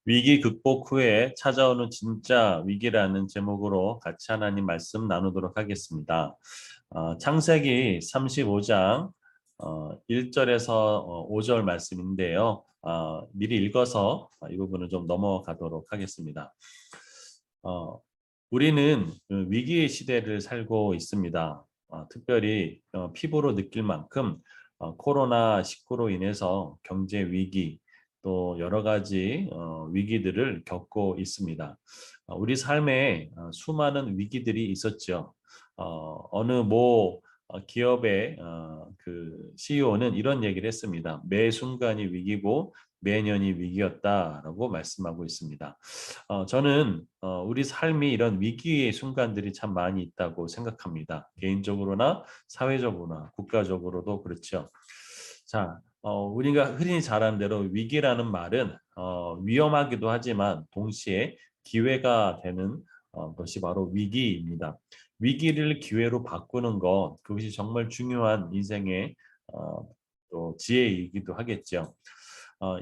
위기 극복 후에 찾아오는 진짜 위기라는 제목으로 같이 하나님 말씀 나누도록 하겠습니다. 창세기 35장 1절에서 5절 말씀인데요. 미리 읽어서 이 부분을 좀 넘어가도록 하겠습니다. 우리는 위기의 시대를 살고 있습니다. 특별히 피부로 느낄 만큼 코로나19로 인해서 경제 위기, 또 여러 가지 위기들을 겪고 있습니다. 우리 삶에 수많은 위기들이 있었죠. 어느 모 기업의 그 CEO는 이런 얘기를 했습니다. 매 순간이 위기고 매년이 위기였다라고 말씀하고 있습니다. 저는 우리 삶이 이런 위기의 순간들이 참 많이 있다고 생각합니다. 개인적으로나 사회적으로나 국가적으로도 그렇죠. 자, 우리가 흔히 잘 아는 대로 위기라는 말은 위험하기도 하지만 동시에 기회가 되는 것이 바로 위기입니다. 위기를 기회로 바꾸는 것, 그것이 정말 중요한 인생의 또 지혜이기도 하겠죠.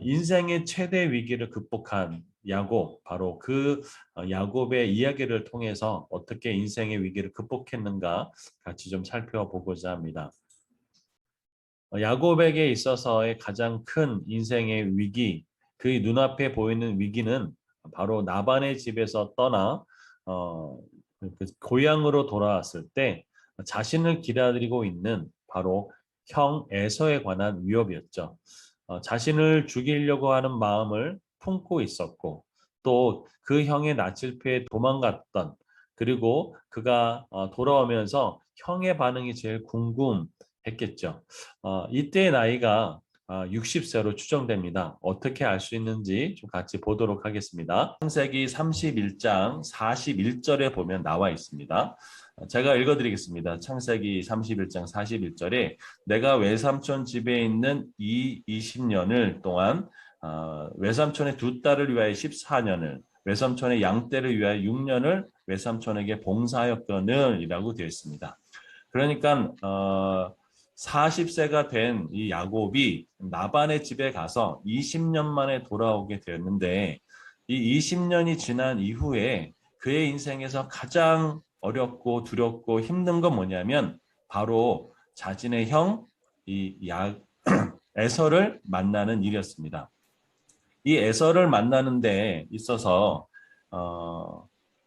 인생의 최대 위기를 극복한 야곱, 바로 그 야곱의 이야기를 통해서 어떻게 인생의 위기를 극복했는가 같이 좀 살펴보고자 합니다. 야곱에게 있어서의 가장 큰 인생의 위기, 그 눈앞에 보이는 위기는 바로 나반의 집에서 떠나 그 고향으로 돌아왔을 때 자신을 기다리고 있는 바로 형 에서에 관한 위협이었죠. 자신을 죽이려고 하는 마음을 품고 있었고 또 그 형의 낯을 피해 도망갔던, 그리고 그가 돌아오면서 형의 반응이 제일 궁금했겠죠. 이때의 나이가 60세로 추정됩니다. 어떻게 알 수 있는지 좀 같이 보도록 하겠습니다. 창세기 31장 41절에 보면 나와 있습니다. 제가 읽어드리겠습니다. 창세기 31장 41절에 내가 외삼촌 집에 있는 이 20년을 동안 외삼촌의 두 딸을 위하여 14년을, 외삼촌의 양떼를 위하여 6년을 외삼촌에게 봉사하였거늘 이라고 되어 있습니다. 그러니까 40세가 된 이 야곱이 나반의 집에 가서 20년 만에 돌아오게 되었는데, 이 20년이 지난 이후에 그의 인생에서 가장 어렵고 두렵고 힘든 건 뭐냐면 바로 자신의 형 에서를 만나는 일이었습니다. 이 에서를 만나는 데 있어서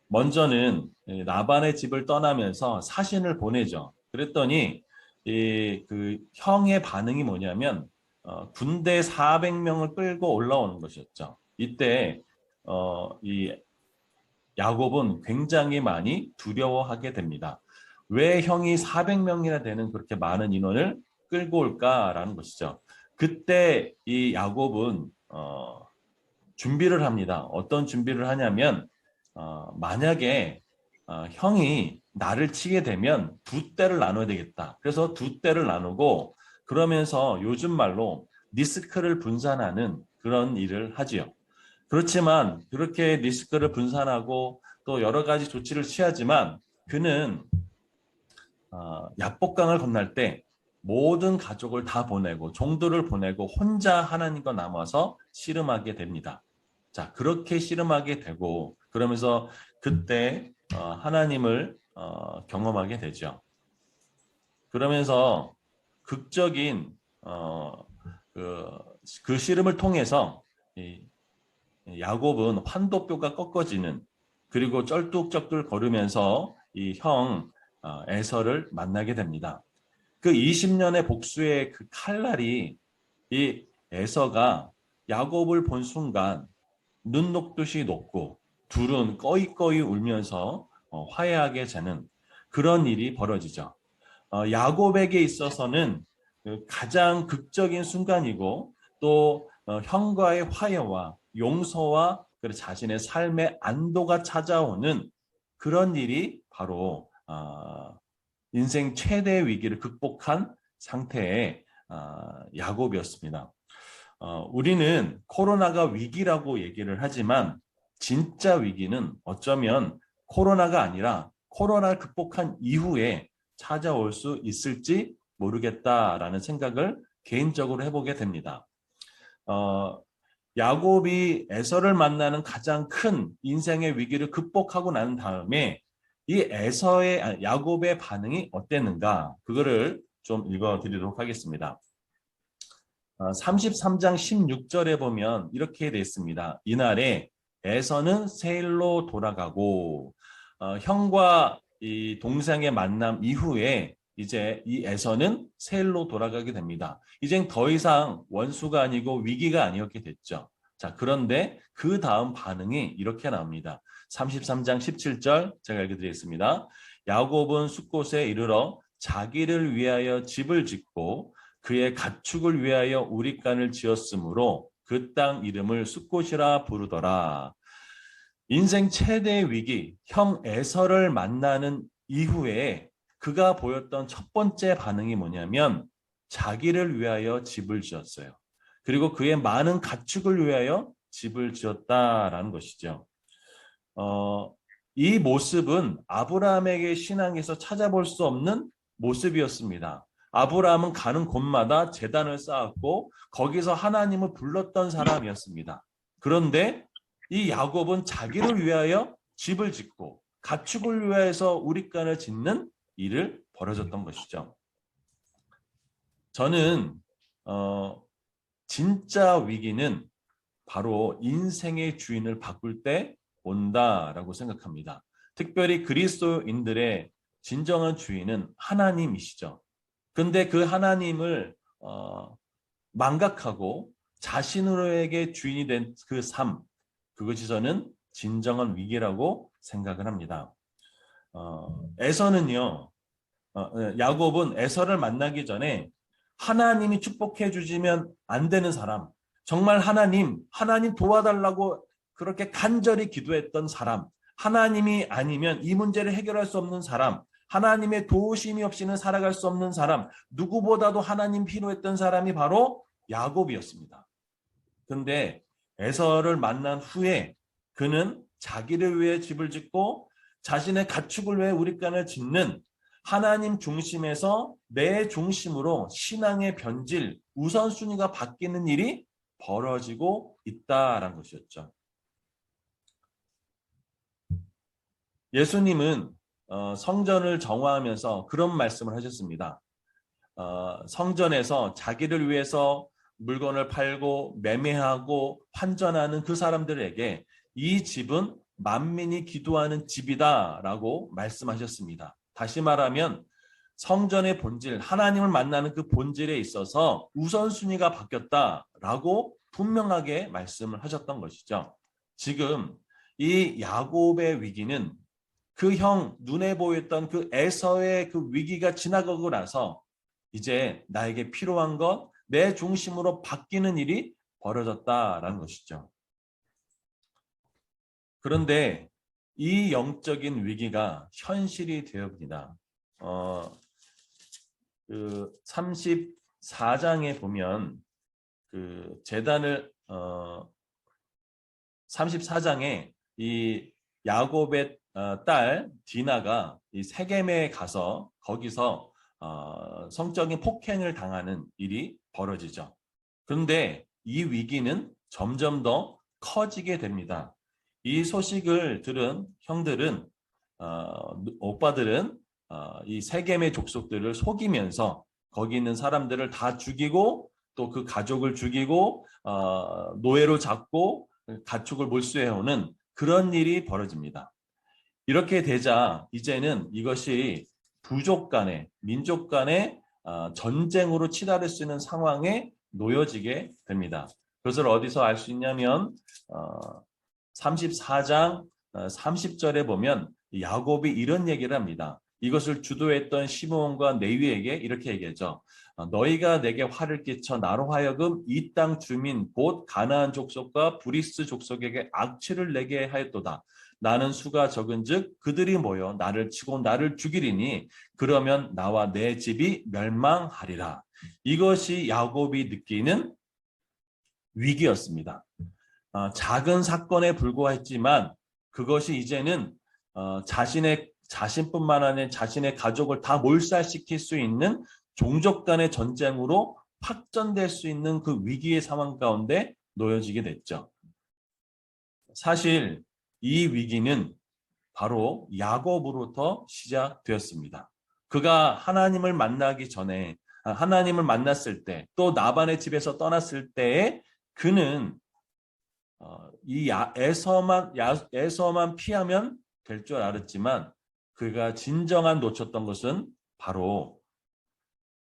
먼저는 라반의 집을 떠나면서 사신을 보내죠. 그랬더니 그 형의 반응이 뭐냐면 군대 400명을 끌고 올라오는 것이었죠. 이때 이 야곱은 굉장히 많이 두려워하게 됩니다. 왜 형이 400명이나 되는 그렇게 많은 인원을 끌고 올까라는 것이죠. 그때 이 야곱은 준비를 합니다. 어떤 준비를 하냐면 만약에 형이 나를 치게 되면 두 떼를 나눠야 되겠다. 그래서 두 떼를 나누고, 그러면서 요즘 말로 리스크를 분산하는 그런 일을 하지요. 그렇지만 그렇게 리스크를 분산하고 또 여러 가지 조치를 취하지만 그는 야복강을 건널 때 모든 가족을 다 보내고 종들을 보내고 혼자 하나님과 남아서 씨름하게 됩니다. 자, 그렇게 씨름하게 되고 그러면서 그때 하나님을 경험하게 되죠. 그러면서 극적인 그 씨름을 통해서 이 야곱은 환도뼈가 꺾어지는, 그리고 쩔뚝쩔뚝 걸으면서 이 형 에서를 만나게 됩니다. 그 20년의 복수의 그 칼날이 이 에서가 야곱을 본 순간 눈 녹듯이 녹고 둘은 꺼이꺼이 울면서 화해하게 되는 그런 일이 벌어지죠. 야곱에게 있어서는 그 가장 극적인 순간이고 또 형과의 화해와 용서와 그리고 자신의 삶의 안도가 찾아오는 그런 일이 바로 인생 최대의 위기를 극복한 상태의 야곱이었습니다. 우리는 코로나가 위기라고 얘기를 하지만 진짜 위기는 어쩌면 코로나가 아니라 코로나를 극복한 이후에 찾아올 수 있을지 모르겠다라는 생각을 개인적으로 해보게 됩니다. 야곱이 에서를 만나는 가장 큰 인생의 위기를 극복하고 난 다음에 이 야곱의 반응이 어땠는가? 그거를 좀 읽어드리도록 하겠습니다. 33장 16절에 보면 이렇게 되어 있습니다. 이날에 에서는 세일로 돌아가고 형과 이 동생의 만남 이후에 이제 이 에서는 세일로 돌아가게 됩니다. 이젠 더 이상 원수가 아니고 위기가 아니었게 됐죠. 자, 그런데 그 다음 반응이 이렇게 나옵니다. 33장 17절 제가 읽어드리겠습니다. 야곱은 숫곳에 이르러 자기를 위하여 집을 짓고 그의 가축을 위하여 우릿간을 지었으므로 그 땅 이름을 숫곳이라 부르더라. 인생 최대의 위기, 형 에서를 만나는 이후에 그가 보였던 첫 번째 반응이 뭐냐면 자기를 위하여 집을 지었어요. 그리고 그의 많은 가축을 위하여 집을 지었다라는 것이죠. 이 모습은 아브라함에게 신앙에서 찾아볼 수 없는 모습이었습니다. 아브라함은 가는 곳마다 제단을 쌓았고 거기서 하나님을 불렀던 사람이었습니다. 그런데 이 야곱은 자기를 위하여 집을 짓고 가축을 위하여서 우릿간을 짓는 일을 벌어졌던 것이죠. 저는 진짜 위기는 바로 인생의 주인을 바꿀 때 온다라고 생각합니다. 특별히 그리스도인들의 진정한 주인은 하나님이시죠. 근데 그 하나님을 망각하고 자신으로에게 주인이 된 그 삶, 그것이 저는 진정한 위기라고 생각을 합니다. 야곱은 에서를 만나기 전에 하나님이 축복해 주시면 안 되는 사람, 정말 하나님 도와달라고 그렇게 간절히 기도했던 사람, 하나님이 아니면 이 문제를 해결할 수 없는 사람, 하나님의 도우심이 없이는 살아갈 수 없는 사람, 누구보다도 하나님 필요했던 사람이 바로 야곱이었습니다. 그런데 에서를 만난 후에 그는 자기를 위해 집을 짓고 자신의 가축을 위해 우릿간을 짓는 하나님 중심에서 내 중심으로 신앙의 변질, 우선순위가 바뀌는 일이 벌어지고 있다라는 것이었죠. 예수님은 성전을 정화하면서 그런 말씀을 하셨습니다. 성전에서 자기를 위해서 물건을 팔고 매매하고 환전하는 그 사람들에게 이 집은 만민이 기도하는 집이다라고 말씀하셨습니다. 다시 말하면 성전의 본질, 하나님을 만나는 그 본질에 있어서 우선순위가 바뀌었다라고 분명하게 말씀을 하셨던 것이죠. 지금 이 야곱의 위기는 그 형 눈에 보였던 그 에서의 그 위기가 지나가고 나서 이제 나에게 필요한 것, 내 중심으로 바뀌는 일이 벌어졌다라는 것이죠. 그런데 이 영적인 위기가 현실이 되어옵니다. 그 34장에 보면 그 제단을 34장에 이 야곱의 딸 디나가 이 세겜에 가서 거기서 성적인 폭행을 당하는 일이 벌어지죠. 그런데 이 위기는 점점 더 커지게 됩니다. 이 소식을 들은 형들은 오빠들은 이 세겜의 족속들을 속이면서 거기 있는 사람들을 다 죽이고 또 그 가족을 죽이고 노예로 잡고 가축을 몰수해오는 그런 일이 벌어집니다. 이렇게 되자 이제는 이것이 부족 간의 민족 간의 전쟁으로 치달을 수 있는 상황에 놓여지게 됩니다. 그것을 어디서 알 수 있냐면 34장 30절에 보면 야곱이 이런 얘기를 합니다. 이것을 주도했던 시므온과 레위에게 이렇게 얘기하죠. 너희가 내게 화를 끼쳐 나로 하여금 이 땅 주민 곧 가나안 족속과 브리스 족속에게 악취를 내게 하였도다. 나는 수가 적은즉 그들이 모여 나를 치고 나를 죽이리니 그러면 나와 내 집이 멸망하리라. 이것이 야곱이 느끼는 위기였습니다. 작은 사건에 불과했지만 그것이 이제는 자신뿐만 아니라 자신의 가족을 다 몰살시킬 수 있는 종족 간의 전쟁으로 확전될 수 있는 그 위기의 상황 가운데 놓여지게 됐죠. 사실 이 위기는 바로 야곱으로부터 시작되었습니다. 그가 하나님을 만나기 전에, 하나님을 만났을 때, 또 나반의 집에서 떠났을 때에 그는 에서만 피하면 될 줄 알았지만, 그가 진정한 놓쳤던 것은 바로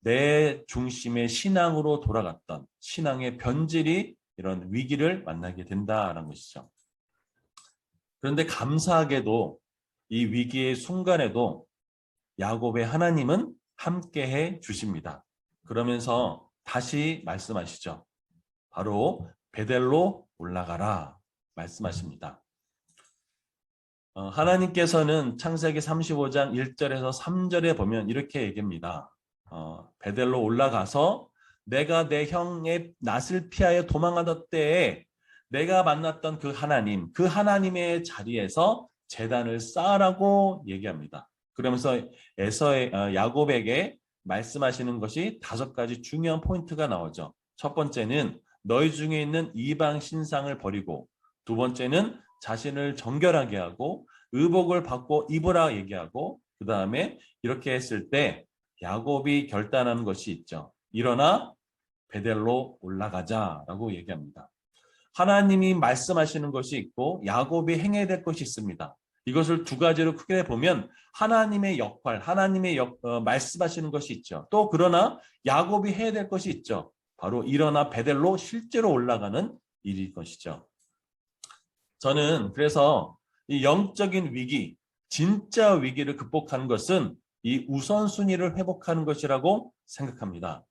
내 중심의 신앙으로 돌아갔던 신앙의 변질이 이런 위기를 만나게 된다는 것이죠. 그런데 감사하게도 이 위기의 순간에도 야곱의 하나님은 함께해 주십니다. 그러면서 다시 말씀하시죠. 바로 베델로 올라가라 말씀하십니다. 하나님께서는 창세기 35장 1절에서 3절에 보면 이렇게 얘기합니다. 베델로 올라가서 내가 내 형의 낯을 피하여 도망하던 때에 내가 만났던 그 하나님의 자리에서 제단을 쌓으라고 얘기합니다. 그러면서 야곱에게 말씀하시는 것이 5가지 중요한 포인트가 나오죠. 첫 번째는 너희 중에 있는 이방 신상을 버리고, 두 번째는 자신을 정결하게 하고 의복을 받고 입으라 얘기하고, 그 다음에 이렇게 했을 때 야곱이 결단하는 것이 있죠. 일어나 베델로 올라가자라고 얘기합니다. 하나님이 말씀하시는 것이 있고 야곱이 행해야 될 것이 있습니다. 이것을 2가지로 크게 보면 하나님의 역할, 말씀하시는 것이 있죠. 또 그러나 야곱이 해야 될 것이 있죠. 바로 일어나 베델로 실제로 올라가는 일일 것이죠. 저는 그래서 이 영적인 위기, 진짜 위기를 극복하는 것은 이 우선순위를 회복하는 것이라고 생각합니다.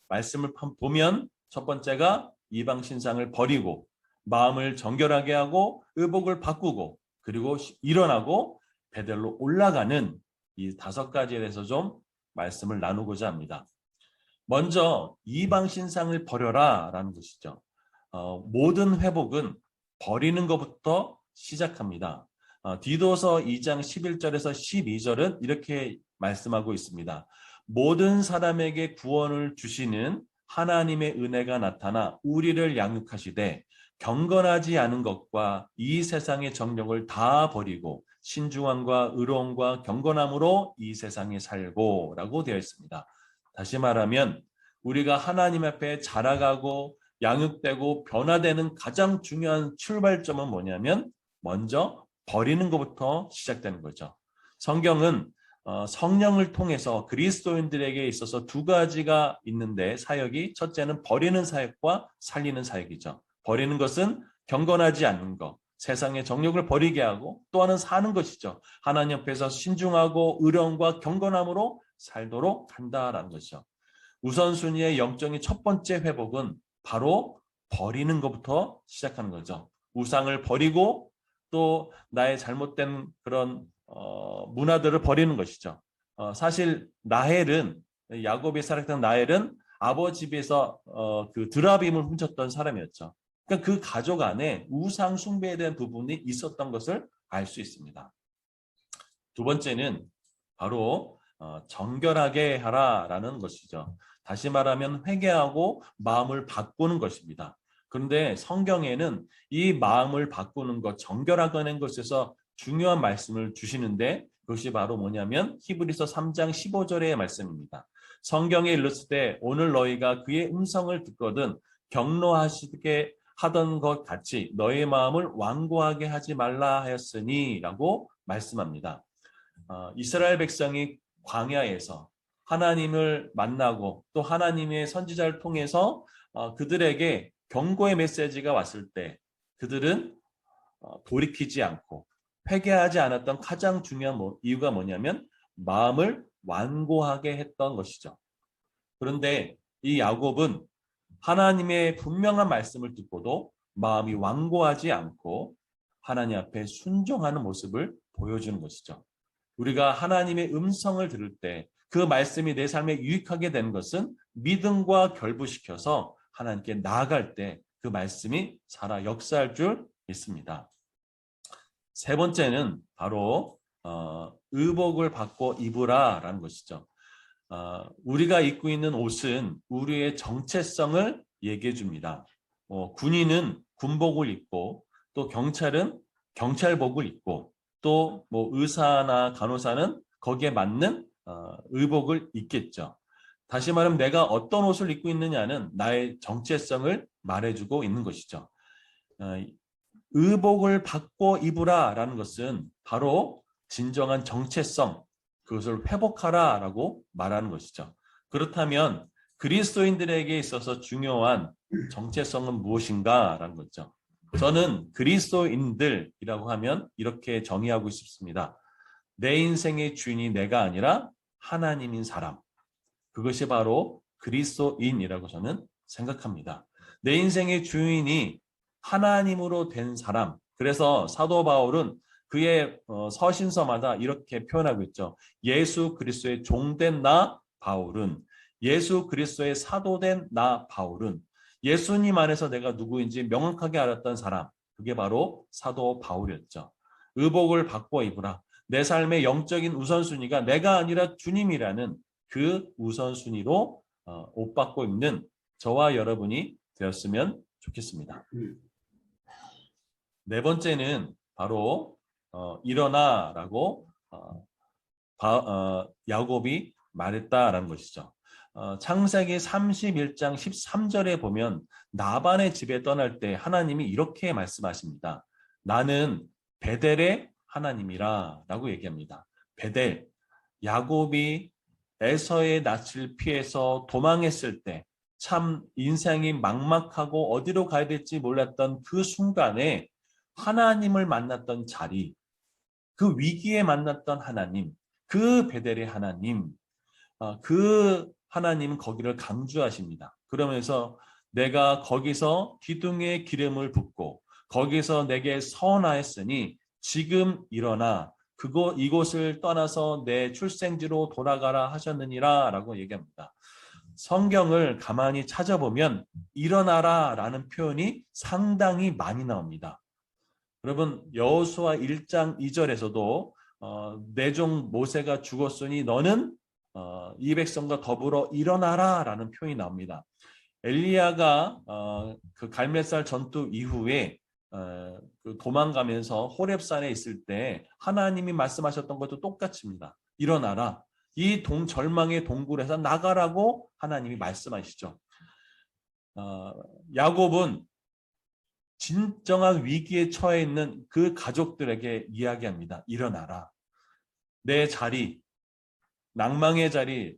말씀을 보면 첫 번째가 이방 신상을 버리고 마음을 정결하게 하고 의복을 바꾸고 그리고 일어나고 베델로 올라가는 이 5가지에 대해서 좀 말씀을 나누고자 합니다. 먼저 이방 신상을 버려라 라는 것이죠. 모든 회복은 버리는 것부터 시작합니다. 디도서 2장 11절에서 12절은 이렇게 말씀하고 있습니다. 모든 사람에게 구원을 주시는 하나님의 은혜가 나타나 우리를 양육하시되 경건하지 않은 것과 이 세상의 정욕을 다 버리고 신중함과 의로움과 경건함으로 이 세상에 살고 라고 되어 있습니다. 다시 말하면 우리가 하나님 앞에 자라가고 양육되고 변화되는 가장 중요한 출발점은 뭐냐면 먼저 버리는 것부터 시작되는 거죠. 성경은 성령을 통해서 그리스도인들에게 있어서 2가지가 있는데 사역이, 첫째는 버리는 사역과 살리는 사역이죠. 버리는 것은 경건하지 않는 것, 세상의 정욕을 버리게 하고, 또 하나는 사는 것이죠. 하나님 앞에서 신중하고 의로움과 경건함으로 살도록 한다라는 것이죠. 우선순위의 영적인 첫 번째 회복은 바로 버리는 것부터 시작하는 거죠. 우상을 버리고 또 나의 잘못된 그런 문화들을 버리는 것이죠. 사실 야곱이 살았던 라헬은 아버지 집에서 그 드라빔을 훔쳤던 사람이었죠. 그러니까 그 가족 안에 우상 숭배에 대한 부분이 있었던 것을 알 수 있습니다. 두 번째는 바로 정결하게 하라라는 것이죠. 다시 말하면 회개하고 마음을 바꾸는 것입니다. 그런데 성경에는 이 마음을 바꾸는 것, 정결하게 하는 것에서 중요한 말씀을 주시는데 그것이 바로 뭐냐면 히브리서 3장 15절의 말씀입니다. 성경에 일렀을 오늘 너희가 그의 음성을 듣거든 경노하시게 하던 것 같이 너희 마음을 완고하게 하지 말라 하였으니 라고 말씀합니다. 이스라엘 백성이 광야에서 하나님을 만나고 또 하나님의 선지자를 통해서 그들에게 경고의 메시지가 왔을 때 그들은 돌이키지 않고 회개하지 않았던 가장 중요한 이유가 뭐냐면 마음을 완고하게 했던 것이죠. 그런데 이 야곱은 하나님의 분명한 말씀을 듣고도 마음이 완고하지 않고 하나님 앞에 순종하는 모습을 보여주는 것이죠. 우리가 하나님의 음성을 들을 때 그 말씀이 내 삶에 유익하게 되는 것은 믿음과 결부시켜서 하나님께 나아갈 때 그 말씀이 살아 역사할 줄 믿습니다. 세 번째는 바로 의복을 받고 입으라라는 것이죠. 우리가 입고 있는 옷은 우리의 정체성을 얘기해 줍니다. 군인은 군복을 입고 또 경찰은 경찰복을 입고 또 뭐 의사나 간호사는 거기에 맞는 의복을 입겠죠. 다시 말하면 내가 어떤 옷을 입고 있느냐는 나의 정체성을 말해주고 있는 것이죠. 어, 의복을 받고 입으라라는 것은 바로 진정한 정체성, 그것을 회복하라라고 말하는 것이죠. 그렇다면 그리스도인들에게 있어서 중요한 정체성은 무엇인가라는 거죠. 저는 그리스도인들이라고 하면 이렇게 정의하고 싶습니다. 내 인생의 주인이 내가 아니라 하나님인 사람. 그것이 바로 그리스도인이라고 저는 생각합니다. 내 인생의 주인이 하나님으로 된 사람. 그래서 사도 바울은 그의 서신서마다 이렇게 표현하고 있죠. 예수 그리스도의 종된 나 바울은, 예수 그리스도의 사도된 나 바울은, 예수님 안에서 내가 누구인지 명확하게 알았던 사람, 그게 바로 사도 바울이었죠. 의복을 바꿔 입으라. 내 삶의 영적인 우선순위가 내가 아니라 주님이라는 그 우선순위로 옷 받고 입는 저와 여러분이 되었으면 좋겠습니다. 네 번째는 바로 일어나라고 야곱이 말했다라는 것이죠. 창세기 31장 13절에 보면 나반의 집에 떠날 때 하나님이 이렇게 말씀하십니다. 나는 베델의 하나님이라 라고 얘기합니다. 베델, 야곱이 에서의 낯을 피해서 도망했을 때 참 인생이 막막하고 어디로 가야 될지 몰랐던 그 순간에 하나님을 만났던 자리, 그 위기에 만났던 하나님, 그 베델의 하나님, 그 하나님은 거기를 강조하십니다. 그러면서 내가 거기서 기둥에 기름을 붓고 거기서 내게 선하였으니 지금 일어나 이곳을 떠나서 내 출생지로 돌아가라 하셨느니라 라고 얘기합니다. 성경을 가만히 찾아보면 일어나라 라는 표현이 상당히 많이 나옵니다. 여러분 여호수아 1장 2절에서도 내 종 모세가 죽었으니 너는 이 백성과 더불어 일어나라 라는 표현이 나옵니다. 엘리야가 그 갈멜살 전투 이후에 도망가면서 호렙산에 있을 때 하나님이 말씀하셨던 것도 똑같습니다. 일어나라. 이 절망의 동굴에서 나가라고 하나님이 말씀하시죠. 야곱은 진정한 위기에 처해 있는 그 가족들에게 이야기합니다. 일어나라. 내 자리, 낭망의 자리,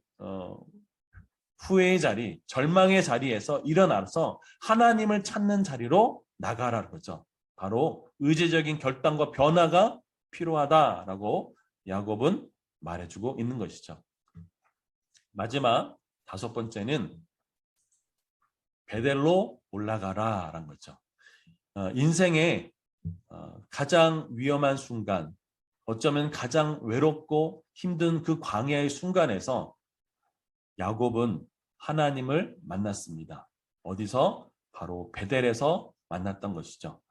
후회의 자리, 절망의 자리에서 일어나서 하나님을 찾는 자리로 나가라는 거죠. 바로 의지적인 결단과 변화가 필요하다라고 야곱은 말해주고 있는 것이죠. 마지막 다섯 번째는 베델로 올라가라라는 거죠. 인생의 가장 위험한 순간, 어쩌면 가장 외롭고 힘든 그 광야의 순간에서 야곱은 하나님을 만났습니다. 어디서? 바로 베델에서 만났던 것이죠.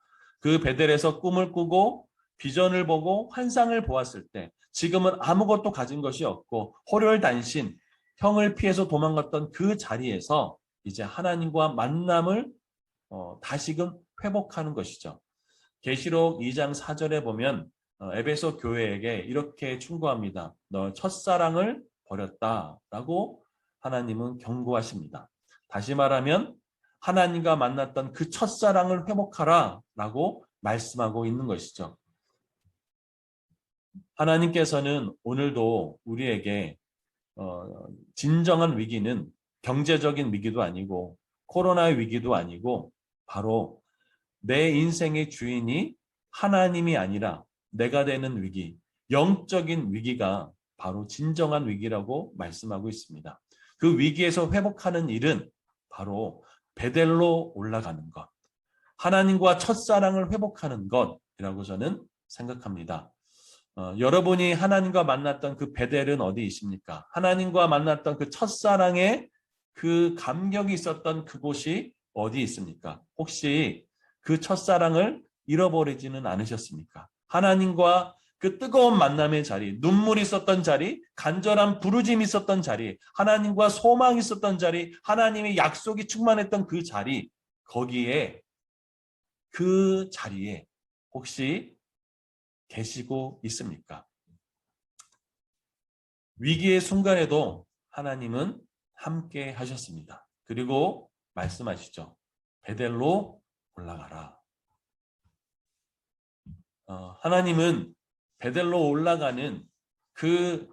그 베델에서 꿈을 꾸고 비전을 보고 환상을 보았을 때 지금은 아무것도 가진 것이 없고 호련단신, 형을 피해서 도망갔던 그 자리에서 이제 하나님과 만남을 다시금 회복하는 것이죠. 계시록 2장 4절에 보면 에베소 교회에게 이렇게 충고합니다. 너 첫사랑을 버렸다라고 하나님은 경고하십니다. 다시 말하면 하나님과 만났던 그 첫사랑을 회복하라라고 말씀하고 있는 것이죠. 하나님께서는 오늘도 우리에게 진정한 위기는 경제적인 위기도 아니고 코로나의 위기도 아니고 바로 내 인생의 주인이 하나님이 아니라 내가 되는 위기, 영적인 위기가 바로 진정한 위기라고 말씀하고 있습니다. 그 위기에서 회복하는 일은 바로 베델로 올라가는 것, 하나님과 첫사랑을 회복하는 것이라고 저는 생각합니다. 여러분이 하나님과 만났던 그 베델은 어디 있습니까? 하나님과 만났던 그 첫사랑의 그 감격이 있었던 그곳이 어디 있습니까? 혹시 그 첫사랑을 잃어버리지는 않으셨습니까? 하나님과 그 뜨거운 만남의 자리, 눈물이 있었던 자리, 간절한 부르짐이 있었던 자리, 하나님과 소망이 있었던 자리, 하나님의 약속이 충만했던 그 자리, 거기에 그 자리에 혹시 계시고 있습니까? 위기의 순간에도 하나님은 함께 하셨습니다. 그리고 말씀하시죠. 베델로 올라가라. 하나님은 베델로 올라가는 그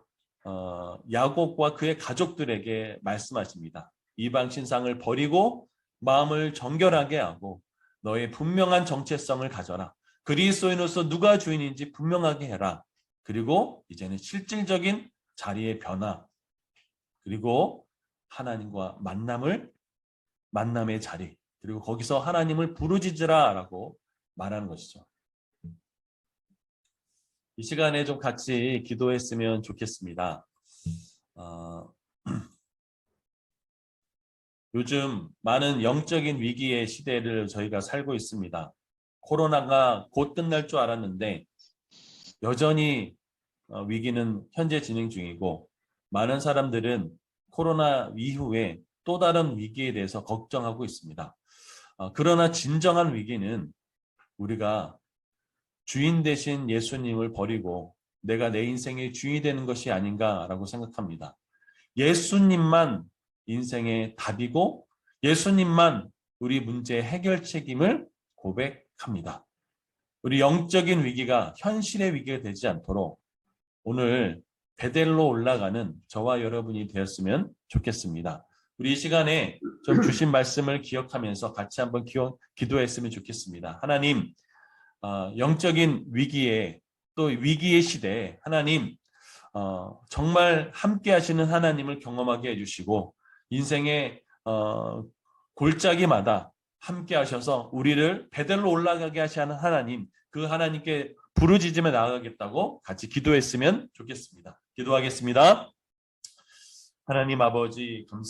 야곱과 그의 가족들에게 말씀하십니다. 이방 신상을 버리고 마음을 정결하게 하고 너의 분명한 정체성을 가져라. 그리스도인으로서 누가 주인인지 분명하게 해라. 그리고 이제는 실질적인 자리의 변화, 그리고 하나님과 만남의 자리, 그리고 거기서 하나님을 부르짖으라라고 말하는 것이죠. 이 시간에 좀 같이 기도했으면 좋겠습니다. 요즘 많은 영적인 위기의 시대를 저희가 살고 있습니다. 코로나가 곧 끝날 줄 알았는데 여전히 위기는 현재 진행 중이고, 많은 사람들은 코로나 이후에 또 다른 위기에 대해서 걱정하고 있습니다. 그러나 진정한 위기는 우리가 주인 되신 예수님을 버리고 내가 내 인생의 주인이 되는 것이 아닌가라고 생각합니다. 예수님만 인생의 답이고 예수님만 우리 문제의 해결 책임을 고백합니다. 우리 영적인 위기가 현실의 위기가 되지 않도록 오늘 베델로 올라가는 저와 여러분이 되었으면 좋겠습니다. 우리 이 시간에 좀 주신 말씀을 기억하면서 같이 한번 기도했으면 좋겠습니다. 하나님, 영적인 위기에 또 위기의 시대에 하나님 정말 함께 하시는 하나님을 경험하게 해주시고 인생의 골짜기마다 함께 하셔서 우리를 베델로 올라가게 하시는 하나님, 그 하나님께 부르짖으며 나아가겠다고 같이 기도했으면 좋겠습니다. 기도하겠습니다. 하나님 아버지 감사합니다.